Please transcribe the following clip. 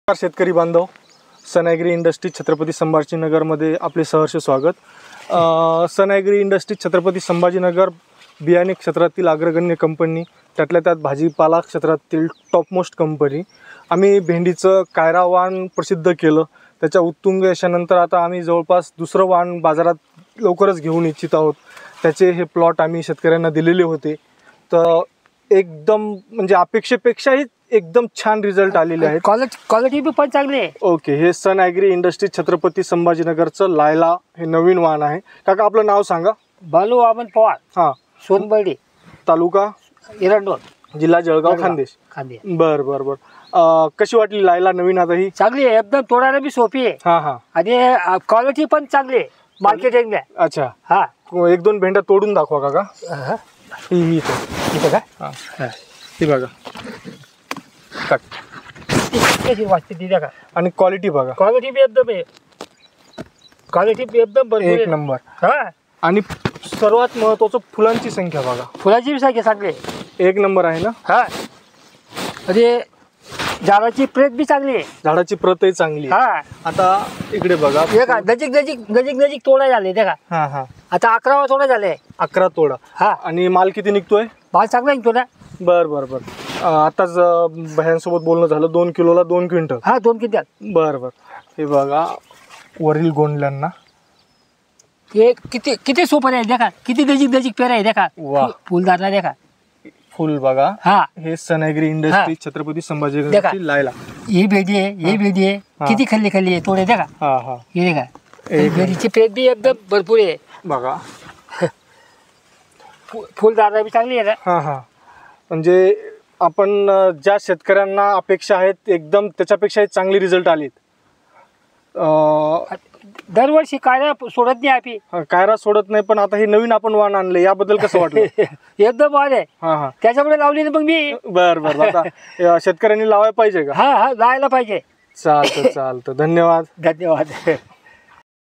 नमस्कार शेतकरी बांधव, सन ॲग्री इंडस्ट्री छत्रपती संभाजीनगरमध्ये आपले सहर्ष स्वागत। सन ॲग्री इंडस्ट्री छत्रपती संभाजीनगर बियाणे क्षेत्रातील अग्रगण्य कंपनी, त्यातल्या त्यात भाजीपाला क्षेत्रातील टॉपमोस्ट कंपनी। आम्ही भेंडीचं कायरा वाण प्रसिद्ध केलं, त्याच्या उत्तुंग यशानंतर आता आम्ही जवळपास दुसरं वाण बाजारात लवकरच घेऊन इच्छित आहोत। त्याचे हे प्लॉट आम्ही शेतकऱ्यांना दिलेले होते, तर एकदम म्हणजे अपेक्षेपेक्षाही एकदम छान रिझल्ट आलेले आहेत। क्वालिटी पण चांगली आहे। ओके, हे सन ॲग्री इंडस्ट्री छत्रपती संभाजीनगरचं लायला हे नवीन वाण आहे। काका आपलं नाव सांगा। बालू वामन पवार, हां, सोनबर्डी, तालुका एरंडोल, जिल्हा जळगाव, खानदेश। बर बर बर कशी वाटली लायला नवीन आता ही? चांगली आहे, एकदम तोडायला बी सोपी आहे। हां हां, आणि क्वालिटी पण चांगली आहे मार्केटिंगला। अच्छा, हा, एक दोन भेंड्या तोडून दाखवा काका। ही इथं काय हां, ही बघा, कट कशी वाटते ती का? आणि क्वालिटी बघा, क्वालिटी बी एकदम आहे, क्वालिटी बी एकदम भरपूर एक आहे। नंबर। हा, आणि सर्वात महत्त्वाचं फुलांची संख्या बघा, फुलाची बी संख्या चांगली आहे। एक नंबर आहे ना। हा, आणि झाडाची प्रेत बी चांगली आहे, झाडाची प्रतही चांगली आहे। हा, आता इकडे बघा, देखा नजीक तोडा झाले देखा। हां हां, आता 11वा तोडा झाले। 11 तोडा। हा, आणि माल किती निघतोय? माल चांगला निघतो ना। बर बर बर आताच भयांसोबत बोलणं झालं, 2 किलोला 2 क्विंटल। हा, 2 क्विंटल। बर बर, हे बघा वरील गोंडल्यांना हे किती सोपं आहे देखा, किती नजीक पेरा आहे देखा। वाह, फुलदारला देखा, फुल बघा। हा, हे सन ॲग्री इंडस्ट्री छत्रपती संभाजीनगरची लायला। ही भेंडी आहे, ही भेंडी आहे, किती खाल्ली आहे तोडे देखा। हा हा, हे देखा, भेंडीची पेट बी एकदम भरपूर आहे, बघा। फुलदारला बी चांगली आहे ना। हा हा, म्हणजे आपण ज्या शेतकऱ्यांना अपेक्षा आहेत एकदम त्याच्यापेक्षा चांगली रिझल्ट आलीत। दरवर्षी काय सोडत नाही आपली, कायरा सोडत नाही, पण आता हे नवीन आपण वाण आणले, याबद्दल कसं वाटलं? एकदम वाढ आहे। हा हा, त्याच्यामुळे लावली ना मग मी। बर बर, आता शेतकऱ्यांनी लावायला पाहिजे का? हा हा, लावायला पाहिजे। चालतं, धन्यवाद। धन्यवाद।